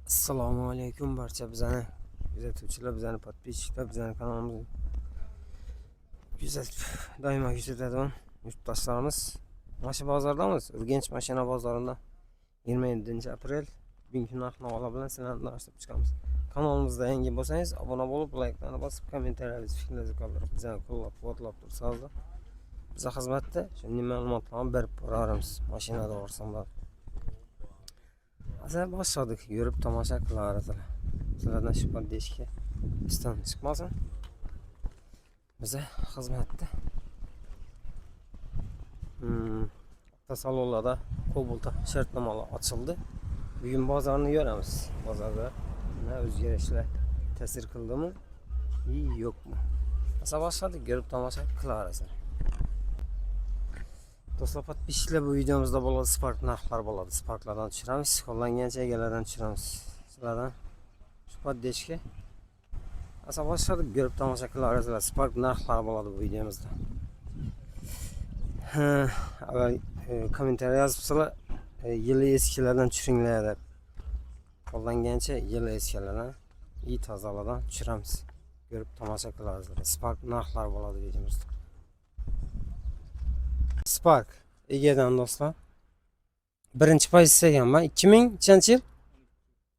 Assalomu alaykum barcha bizani kuzatuvchilar, bizani podpisчиктар, bizani kanalimizni doimo kuzatadigan yurtdoshlarimiz. Mashina bozordamiz. Urganch mashina bozorida 27-aprel bugungi narx-navolar bilan sizlarni tanishtirib chiqamiz. Kanalimizda yangi bo'lsangiz obuna bo'lib, like'larni bosib, kommentariyalarni, fikrlaringizni qoldirib, bizani qo'llab-quvvatlab tursangiz, biza xizmatda shunday ma'lumotlarni berib boramiz. Mashina to'g'risida Azar boshladik, yurib tomosha qilardilar. Sizlardan suhbat deyishga istan chiqmasin. Biza xizmatda. Avtosalonlarda Cobalt shartnomalar ochildi. Bugun bozorni ko'ramiz. Bozorda nima o'zgarishlar ta'sir qildimi? Yo'qmi? Azar boshladik, yurib tomosha qilardilar. Do'stlar, podpisчиклар, bu videomizda bo'ladi Spark narxlar bo'ladi. Sparklardan tushiramiz, qo'llangancha egalardan tushiramiz. Sizlardan suhbat deyishga asab boshladik, ko'rib tomosha qilasizlar. Spark narxlari bo'ladi bu videomizda. Avval kommentariy yozibsizlar, yili eskilardan tushiringlar deb. Qo'llangancha yili eskilardan, iyi tozalardan tushiramiz. Ko'rib tomosha qilasizlar. Spark narxlari bo'ladi videomizda. Spark egadan do'stlar. Birinchi pozitsiyaga ham 2000-yil?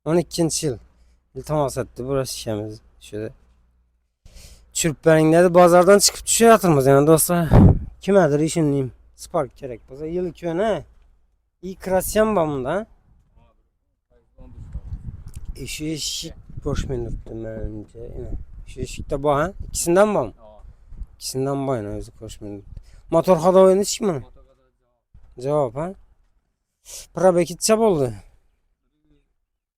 12-yil. Iltimos etdi, burası ishamiz. Shunda tushirib bering dedi, bozordan chiqib tushyapmiz yana do'stlar. Kimdir ishonmayman. Spark kerak bo'lsa, yili ko'na. Krasyan bor bunda. Eshik boshmen turibdi menimcha. Shu eshikda bor, ha? İkisinden bormi? İkisinden bor, o'zi boshmen. Motor xodoyini chiqmi? Javob, ha? Probek itcha bo'ldi.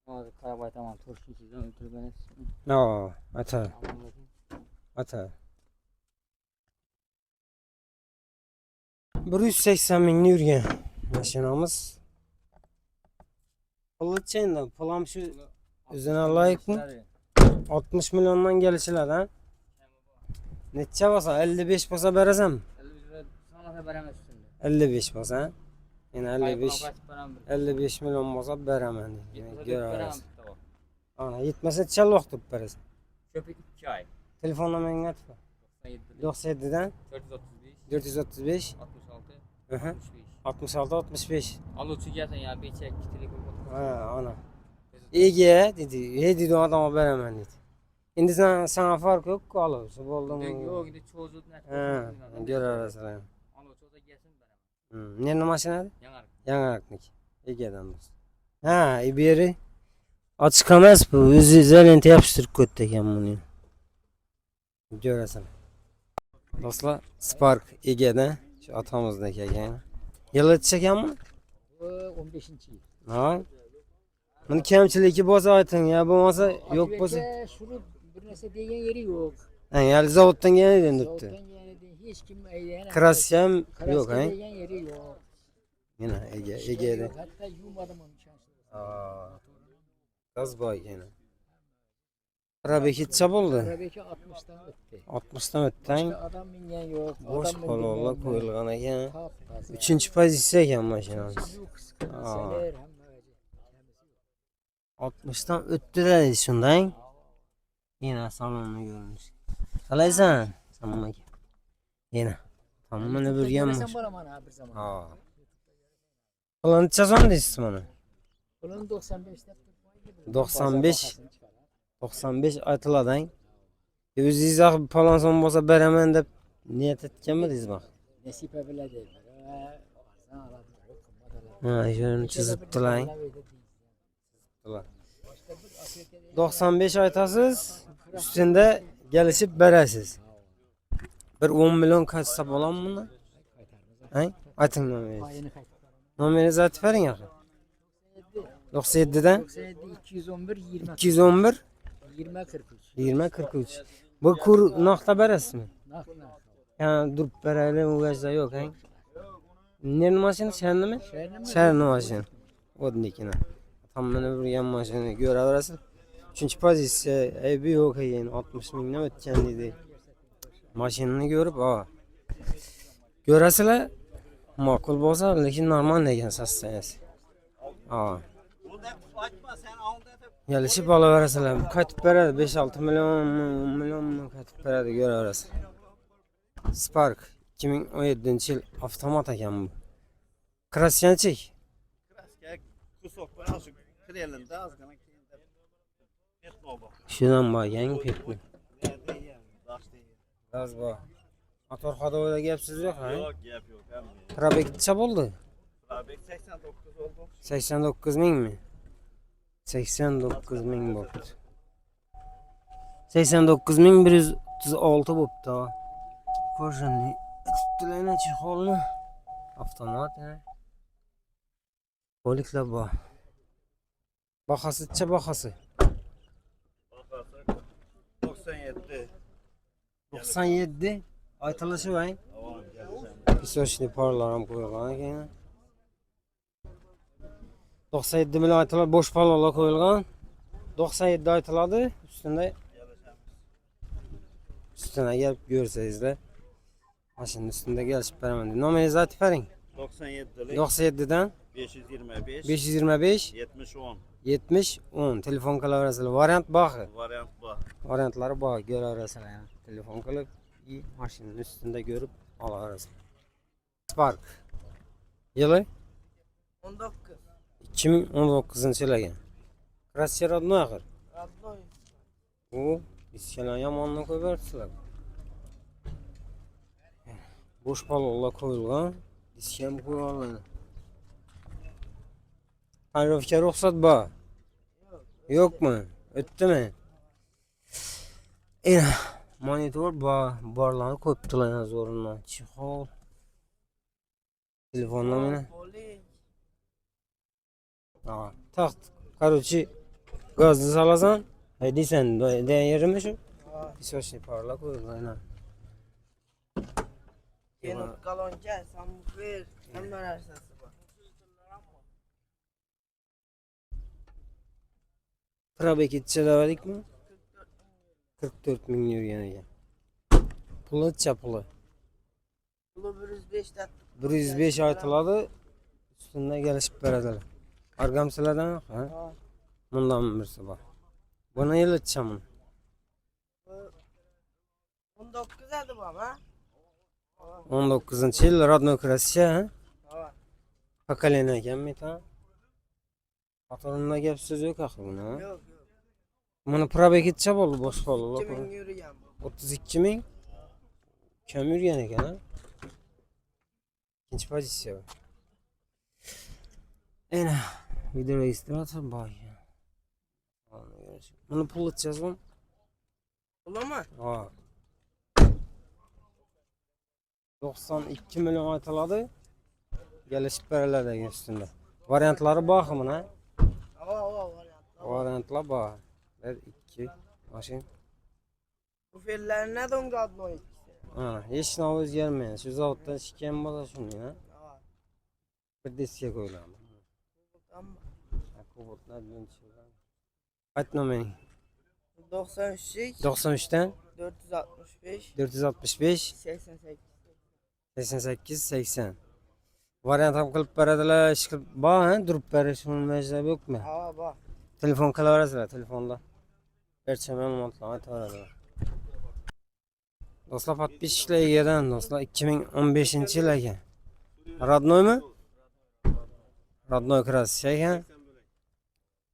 Hozir qarab aytaman, 4-yildan o'tirganingiz. Ata. 180 mingni yurgan mashinamiz. Pulchenda, pulam shu o'zina loyiqmi? 60 milliondan kelishiladi, ha? Necha bo'lsa, 55 bo'lsa berasanmi? 55 bo'lsa, yana 55 million bo'lsa beraman. Ko'ramiz. Ana, yetmasa chal vaqt turib berasan. Ko'pi 2 oy. Telefon nomeringizni aytib. 97 dan 435 66 65. Aluvchiga ya bechak telefon. Ha, ana. Ega dedi, dedi adam beraman dedi. Endi sana fark yok ku alırsa buldum. Yok, gidip çoğuzut ne? Ha, görürüz. Aluvchiga gelsin beraman. Ne numarası? Yangarak. Yangaraknik. Ege'den dost. Ha, biri açık emas bu. Özü zelenti yapıştırıp koydu ekan bunu. Görürsen. Dostlar, Spark Ege'den şu atamızdaki ekan. Yılı çeken mi? 15-yil. Ha? Bunu kemçiliki boza aytın ya, bo'lmasa yok boza. Şunu bir narsa degan yeri yo'q. Ha, yani zavoddan geldi tuttu. Hech kim aytgan. Krasyam yok, ha? Degan yeri yo'q. Yine Ege'de. Hatta yumadım onu şanslı. Gaz boy yine. Probek itcha bo'ldi. Probeki 60'dan öttü. 60'dan o'tdan Başka adam mingan yo'q. bosh qolonlar qo'yilgan ekan. Taptaze. 3-pozitsiya ekan mashinamiz. Seler hamma. 60'dan o'tdilar shundan. Yine salonni ko'ramiz. Qalaysan? Salom aka. Yine. Hammani burgan Sen boraman ha bir zaman. Ha. Qilin chazon deysiz mana. Bunun 95'te 95 aytiladan. O'zingiz falon son bo'lsa beraman deb niyat etganmidingiz bak? Nasiba biladi. Ha, shuni chizibdilar. 95 aytasiz, üstünde gelişip beresiz. Bir 10 milyon kaçsa bo'ladimi buni? Ha? Ayting nomeringizni. Nomeringizni aytib bering axir. 97 dan 211 20 211 20 43. 20 43. Bu kur naqda berasizmi? Naq. Yani durup bereli uğraşta yok, ha? Ne maşını, şehirli mi? Şehirli maşını. Odnikine. Tam beni buraya maşını görebilirsin. Çünkü pozisiya aybi yok yani 60 mingdan o'tgan dedi. Mashinani ko'rib, ko'rasizlar, ma'qul bo'lsa, lekin normal degan sostoyaniyasi. Gelişip alıverseler. Katıp veredi 5-6 milyon mu 10 milyon mu katıp veredi göreversin. Spark 2017 yıl avtomat ekan bu. Krasyan çek. Şuradan bak yangi pekli. Biraz bak. Motor hadavada gapsiz yok ha. Yok gap yok. Probek necha bo'ldi? Probek 89 oldu. 89 ming mi? 89 ming bo'pti. 89 ming 136 bo'pti. Ko'rishni tutdilarni chexolni. Avtomat ha. Boliklar bor. Bahasicha bahasi. Bakarsak 97. 97 aytilishi vay. Tamam geleceğim. Pisochni parlar ham qo'yilgan ekan. 97 million aytiladi, bo'sh palonlar qo'yilgan. 97 aytiladi, üstüne gelip görseyizler. Maşının üstünde gelip beraber. Nomeringizni aytib bering. 97'lik 97'dan 525 525 70 10 70 10 telefon qilaverasizlar. Variant bor. variant bu. Variantlari bor, ko'raverasizlar. Yani. Telefon qilib, mashinani üstünde görüp olaverasizlar. Spark. Yılı 19. 2019 yıl ekan. Rossiya родной axir. Родной. O, iskelen yamanını koyuverdiler. Boş palonlar koyulgan. Diskem koyulgan. Tayrovka ruxsat bor. Yo'qmi? O'tdimi? Monitor borlarni qo'yibdilar zo'rindan. Chexol. Telefon nomeri. Poli. Ha, taxt. Короче, gazni salasan, deysan, degan yerimi shu? Pisochni parla qo'yilgan. Keyin kolonka, sambufer, hamma narsasi bor. Probekitcha davadikmi? 44 ming yurgan ekan. Puli puli. Puli 105 ta. 105 aytiladi. Üstüne gelişip beradilar. Argamsilardan ha? Ha. Bundan birisi bor. Buni yilitcham buni. 19 edi bu ama. 19 yil родной Rossiya ha? Ha. Pokoleniya ekanmi ta? Motorunda gap so'z yo'q axir buni. Yo'q, yo'q. Buni probekitcha bo'ldi boshqa 2000 yurgan bu. 32 ming. Kam yurgan ekan ha? İkinci pozitsiya. Ena video registrator bor. Buni pul o'tkazdim. Pulimi? Ha. 92 milyon aytiladi. Gelişib beriladi degan üstünde. Variantlari bormi buni? Ha, variant. Variantlar bor. 1 2 mashin. Bu fellerine don Rodной. Ha, hech narsa o'zgarmaydi. Shu zavoddan chiqqan bo'lsa shunday, ha? Ha. Bir diskga qo'yiladi. Tamam. Kubotlar bilan chiqadi. Ayt nomering. 93 93 dan 465 465 88. 88 80. Variant ham qilib beradilar, ish qilib bor, ha? Durib berish majbur yo'qmi? Ha, bor. Telefon qilaverasizlar, telefonda. Barcha ma'lumotlarni aytaveradilar. Do'stlar, подписчиклaridan do'stlar 2015 yil ekan. Роднойmi? Родной Rossiya ekan.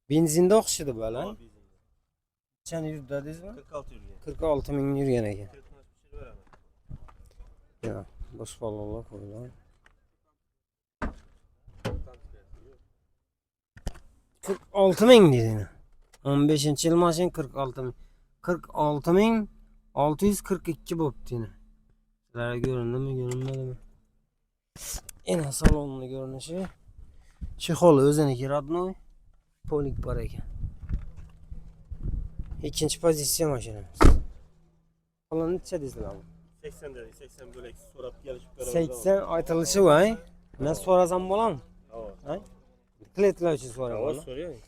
Benzinda o'xshaydi bola. Qancha yurdi dedingizmi? 46 yurgan. 46 ming yurgan ekan. 40 pishirib beraman. Ya, bosh palonlar qo'yilgan. 46 ming dedi. 15 yil mashin 46 ming. 46 ming 642 bo'pti yine. Sizlarga ko'rindimi, ko'rinmadimi? Ena salonning ko'rinishi. Chexol o'ziniki родной. Polik bor ekan. İkinci pozitsiya mashinamiz. Falan necha deysizlar? 80 dedik, 80 bölek so'rab kelishib beraman. 80 aytilishi voy. Men so'rasam bo'ladimi? Ha. Ha? Kletlar uchun so'rayman. Ha, so'rayman.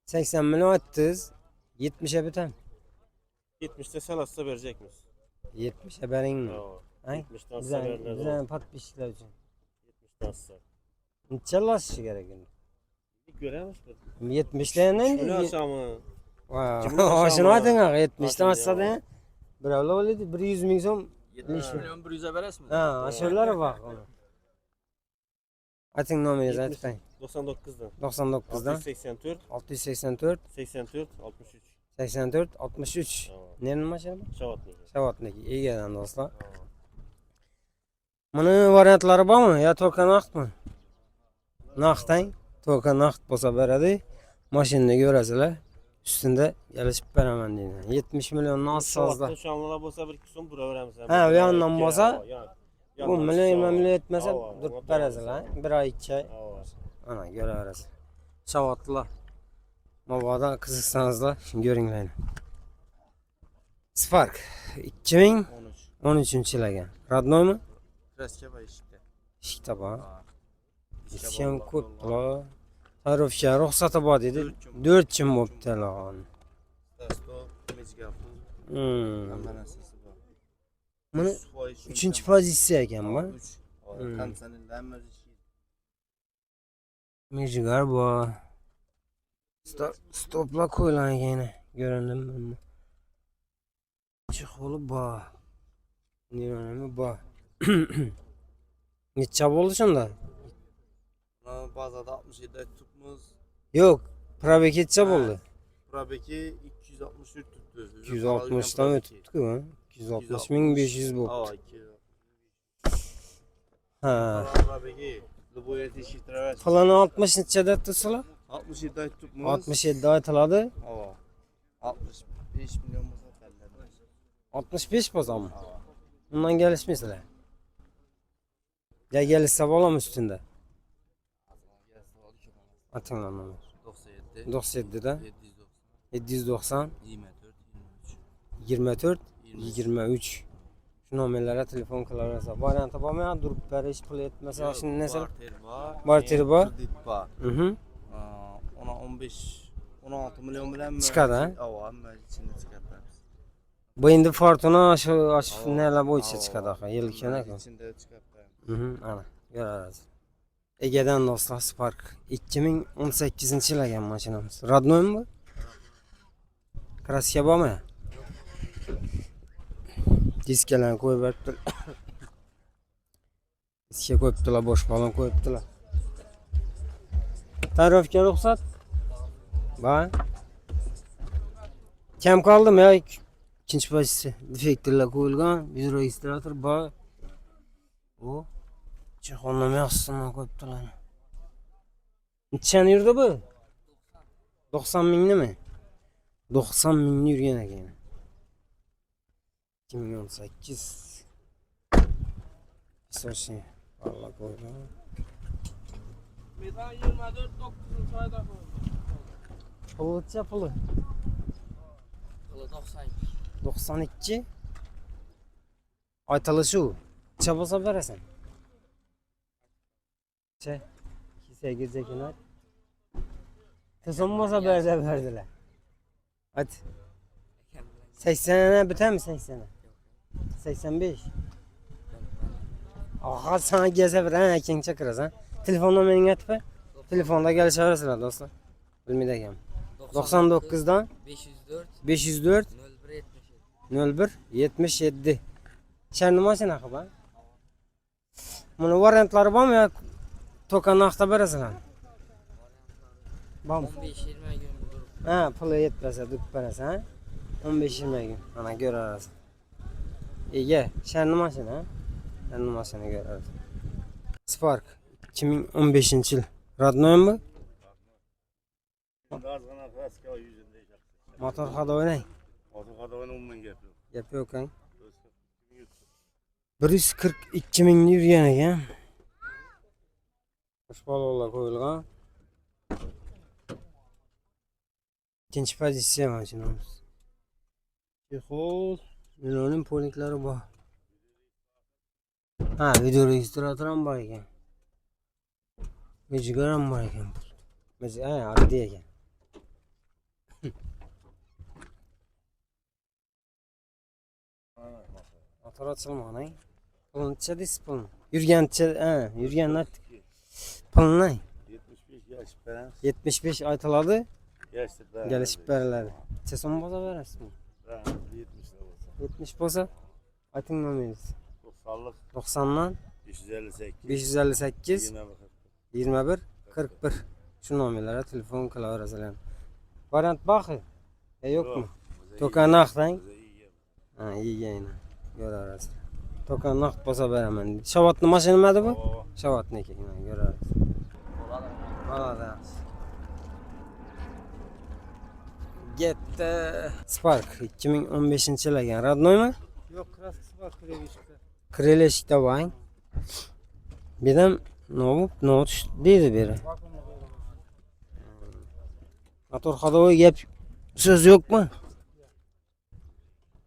80 milyon attınız. 70'e biten. 70'te salatsa verecekmiz. 70'e bering mi? Ha. Ha? 70'ten Güzel, severler. güzel patpişler için. 70'ten sak. Neçe lastik gerek şimdi? göremez mi? 70'den Şunu aşamı. Kimin aşağı Aşını mı? aytın ha 70'den Aşını açsa ya. da birovlar o'ylaydi 100 ming so'm. 70 milyon 100'e veresmi? Ha, aşırılar bak onu. Ayting nomingizni aytib qo'ying. 99'dan. 99'dan 684 684 84 63. 84 63. Tamam. Nerenin mashina bu? Şavatlı. Savatniki. Egadan do'stlar. Buni variantlari bormi? Yo to'ka naqdmi? Naqdang. To'ka naqd bo'lsa beradi. Mashinani ko'rasizlar. Ustida kelishib beraman deydi. 70 milliondan az sozda. Şavatlı şu anlara bolsa bir kısım bura veremiz. Ha, u yoqdan bo'lsa, bu million etmasa durib berasizlar. 1 oy 2 oy. Ana ko'raverasiz. Savatlilar. Mabodo qiziqsanizlar, ko'ringlar. Spark 2013 yil ekan. Radnoymi? Kraska va eshikda. Ishda bor. Isham ko'plar. Tarifga ruxsati bor dedi. 4 kun bo'pti lag'on. Dasto, mezgafon, Hmm. hamma narsasi bor. Buni 3-chi pozitsiya ekan bu. 3. Kamsanin hamma ishi. Mejigar bor. Stoplar qo'yilgan ekan. Ko'rindimi? Chexoli bor. Nima bor? Necha bo'ldi shunda? Bazada 67 tutmuş. Yo'q, probek necha bo'ldi? Probeki 264 tuttu. 260 dan o'tibdi-ku. 260 ming 500 bo'ldi. Aa, Ha. Probeki Luboyet işi traves. Pulini 60 necha deb tursalar? 67 ay tutmuş. 67 aytiladi. Aa. 65 milyon bo'lsa qiladi. 65 bo'lsami? Undan kelishmaysizlar. Ya gelirse bo'lam ustunda. Atinglar nomer. 97 97 da 790 790 24 24 23. Şu nomerlere telefon qilaversa. Varianti bormi? Durib berish pul etmasa shuni nasıl? Barter bor. Kredit bor. Mhm. Ona 15 16 milyon bilan Chiqadi, ha? Ava, hamma ichini chiqaramiz. Bu endi Fortuna shu nelar bo'yicha chiqadi aka. Yilkana-ku. İçinde chiqaramiz. Mhm, ana. Ko'rasiz. Egadan do'stlar Spark 2018-yil ekan mashinamiz. Radnoymi bu? Kraska bormi? Diskalarni qo'yib beribdi. Diska qo'yibdilar, bosh balon qo'yibdilar. Tarifga ruxsat? Bor. Kam qoldimi yo? Ikkinchi pozitsiya. Defektorlar qo'yilgan, video registrator bor. O Chexonni yaxshisidan qo'yibdilar. Nechani yurdi bu? 90 mingnimi? 90 mingni yurgan ekan. 2018. Asosiy. Vallahi qo'ydim. Metan 24 9-oyda Pulcha puli. Puli 92. 92. Aytilishi u. Necha bo'lsa berasan? Necha? 28 ekan. Tizim bo'lsa berdilar. Hadi. 80'e biter mi 80'e? 85. Aha sana gelse bir ha ikinci çakırız ha. Telefonla beni atma. Telefonda gelişebilirsiniz dostlar. Bilmedi ekan. 99'dan 504 504 01 77. 01 77. Şerni masina qaba. Buni variantlari bormi yo to'ka naqdda berasizlar? Bormi? 15-20 gün durib. Ha, puli yetmasa deb berasiz ha. 15-20 gün. Ana ko'rasiz. Ega, sharni mashina. Sharni mashina ko'rasiz. Spark 2015-yil. Radnoymi? Gazgana kraska yüzünde yaptı. Motor hadoynay. Motor kadavana 10 bin yapıyor. Gap yo'q kan. 142 ming yurgan ekan. Boshqalar qo'yilgan. İkinci pozitsiya mashinamiz. Chexol, meloning poliklari bor. Ha, video registrator ham bor ekan. Mejigar ham bor ekan. Ha, oddiy ekan. Motor ochilmagan. Pulni necha deysiz pulni? Yurgancha, ha, yurganlar pulni. 75 ya Gelişip veremiz. 75 aytıladi. Gelişip veremiz. Gelişip beriladi. Necha so'm bo'lsa berasizmi? 70 lira olsa. 70 bo'lsa ayting nomeringiz. 90'lık 90dan 558 558 21 21 41. Şu nomerlere telefon qilaverasizlar. Variant baxi. Yo'qmi? To'kan naqdang. Ha, yegayni. Ko'raverasiz. To'kan naqd bo'lsa beraman. Shavatni mashina nimadi bu? Shavatniki. Ko'raverasiz. Bo'ladi. Getdi. Spark 2015-yil ekan. Radnoymi? Yok krask Spark krevişte. Kreleshikda bang. Bedam not deydi beri. Motor hadovoy gap so'z yo'qmi?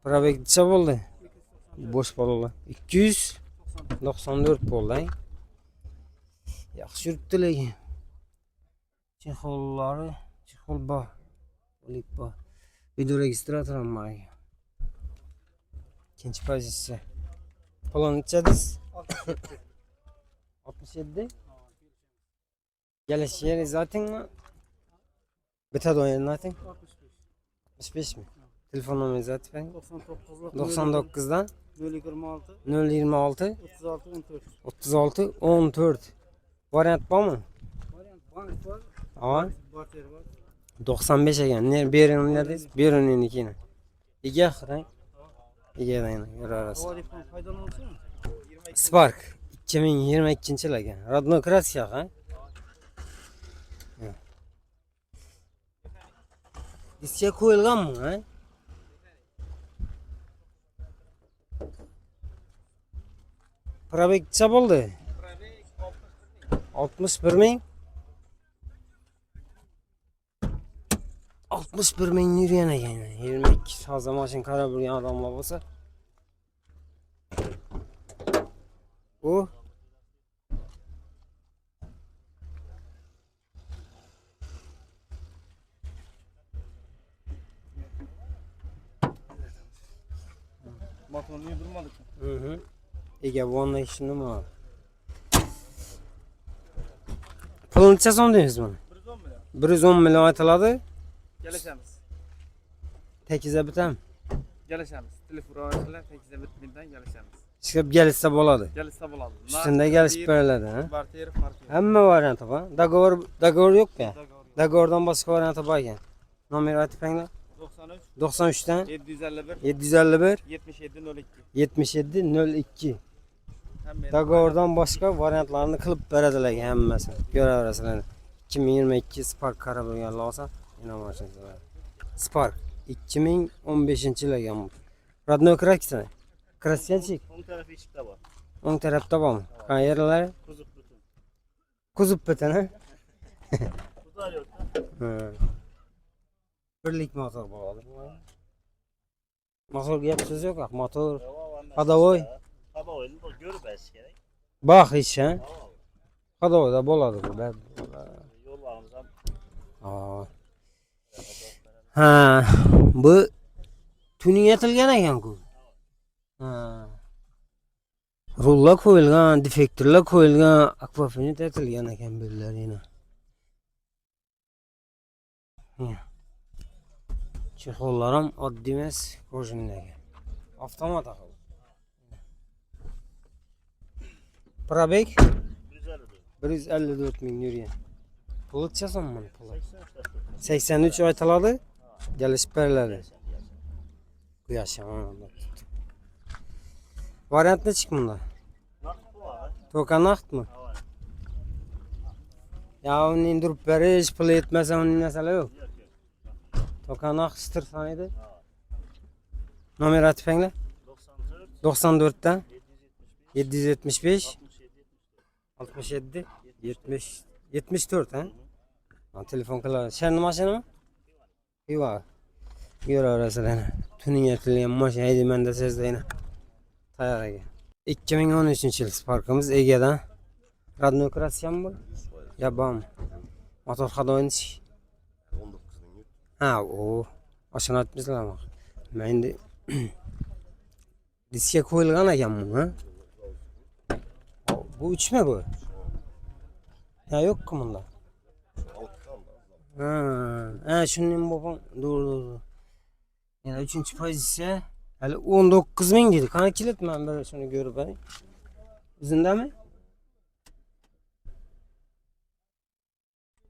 Probek necha bo'ldi? Bo'sh bolalar. 294 bo'ldi. Yaxshi yuribdi lekin. Chexollari, chexol bor. O'lik bor. Video registrator ham bor. İkinci pozitsiya. Plan nechadir? 67. Geliş yeri zaten mi? Bitta doyun zaten. 65 mi? Telefon numarası zaten. 99'dan 026 026 36 14. 36 14. Variant var mı? Bank var. Aa, Bater var. 95 ekan. Ne berin neredeyiz? Berin ikini. İki akran. İki dayına göre arası. Havaliften faydalanırsa mı? Spark 2022-yil ekan. Radno kraska ha? Diske qo'yilganmi, ha? Probek necha bo'ldi? 61 ming. 61 ming yurgan ekan. 22 hozir mashina qarab yurgan odamlar bo'lsa. Bu Motorunu yudurmadık. Hı. Ege bu onunla işin mi var? Pulun necha so'm deysiz buni? 110 million aytiladi. Gelişemiz. Tekize bitam. Gelişemiz. Telefon arasıyla 8'e bitmeden gelişemiz. Chiqib kelsa bo'ladi. Gelişse bulalım. Ustunda kelishib beriladi, ha? Barter fark yok. Hamma varianti bor. Dogovor yo'q-ku. Dogovordan boshqa varianti bor ekan. Nomer aytib bering. 93 93dan 751 751 77 02. 77 02. Hem benim Dogovordan boshqa variantlarni qilib beradilar hammasini. Ko'raverasizlar. 2022 Spark qara bo'lganlar olsa, innovatsiyalar. Spark 2015-yil ekan bu. Radno kraska. Krasyanchik. Onun tarafı içipte var. O'ng tarafda bormi? Qayerlar? Kuzup bütün. Kuzib bitin, ha? Kuzular yok da. Birlik motor bo'ladi. Motor gap so'z yo'q, motor. Hadovoy. Hadovoy'unu da görüp eski gerek. Bak hiç, ha? Hadovoyda bo'ladi bu. Yollarımızdan Aa. Ha, bu tuning etilgan ekan-ku. Ha. Rullar qo'yilgan, defektorlar qo'yilgan, akvafinit etilgan ekan bellar yana. Chexollar ham oddiy emas, kojinli ekan. Avtomat aholi. Probek 154 ming yurgan. Puli necha so'm buni puli? 83 aytiladi. Kelishib beriladi. Quyosh yomon. Variant nechi bunda? nakit bu var. To'ka naqdmi? Ya uni indirib berish, puli yetmasa uning masala yo'q. To'ka naqd istirsan edi. Nomer aytib bering. 94 94dan 775 67 70 74 ha? Ha, telefon qilar. Sharni mashinami? Yo'q. Ko'raverasizlar. Tuning etilgan mashina edi menda sezdayna. Tayyor ekan. 2013-yil Spark'imiz egadan. Radno kraskami bu? Ya bam. Motor hadoyinch. 19 bin. Ha, o. Oshini aytmizlarmi? Men endi diska qo'yilgan ekan bu, ha? Bu 3 mi bu? Ya yo'q-ku bunda. Ha, şunun babam doğru. Yani 3. pozisiya. Hali 19 ming dedi. Qani kilit men bir şunu görüp ay. Izindami?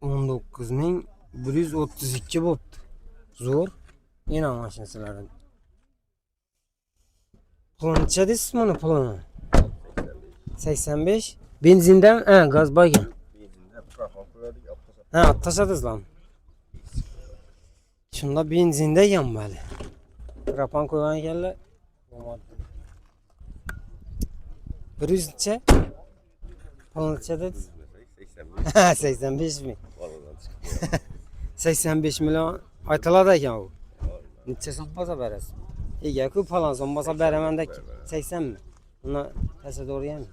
19.132 bo'pti. Zo'r. Yana mashinasilar. Qancha deysiz buni pulini? 85. Benzindan, ha, gaz baygan. Ha, taşadız lan. Şunda benzinde yan böyle. Rapan koyan yerler. Bir yüzünce. Palınca dedi. 85 mi? 85 milyon aytalar da ya o. Neçə sombasa verəsin. Ege ku falan sombasa verəməndə 80 mi? Buna təsə doğru yəni.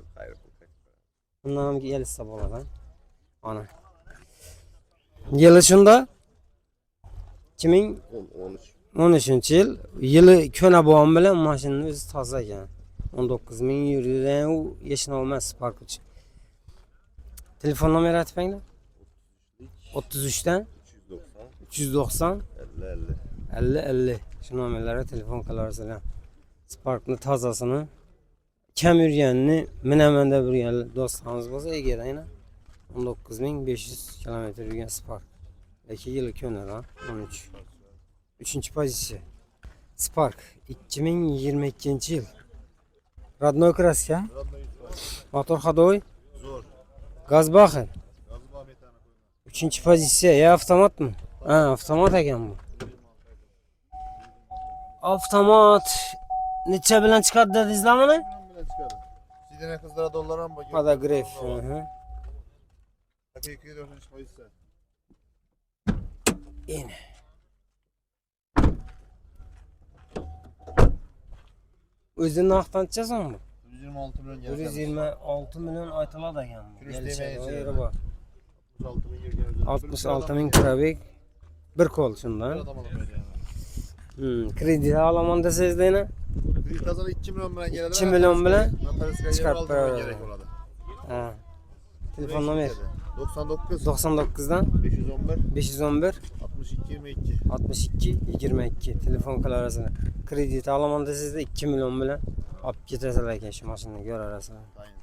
Bundan gel hesap oladan. Ana. Yılı şunda 2013 yıl yılı köne boğan bilen maşının özü taze yani. 19 bin euro o yaşın olmaz Spark için. Telefon numarası atmayın. 33'ten 390 50. Şu numarlara telefon kalarsın. Spark'ın tazasını kem yürüyenini Menemen'de bir yer dostlarımız olsa Ege'de yine 19.500 kilometre yürüyen Spark. 2 yılı köner ha 13. 3. pozisyon Spark 2022 yıl. Radnoy kraska. Motor hadoy. Zor. Gaz bakın. Gazı metana koyma. 3. pozisyon ya avtomat mı? Ha avtomat ekan bu. Avtomat neçe bilen çıkardı dediniz lan bunu? Bile çıkarım. Sidene kızlara dolara mı bakıyor? Pada gref. Hı. Hadi 293 mayıs'ta. Yine. Özünün aktan çıkacağız mı? 126 milyon geldi. 126 milyon aytıla da yani. Kürüş demeye O şey yere bak. 66 milyon geldi. 66 bin krabik. Bir kol Bir şundan. adam alamaydı yani. Kredi alamam da sizde yine. Bir kazanı 2 milyon bilen geldi. 2 milyon bilen Notaris çıkarttı kayıp öyle. gerek orada. Ha. Telefon numarası 99 99'dan 511 511 62 22. 62 22 telefon kılarasını. Kredi alamam da sizde 2 milyon bilen. Alıp getirsizler şu maşını gör arasına. Aynen.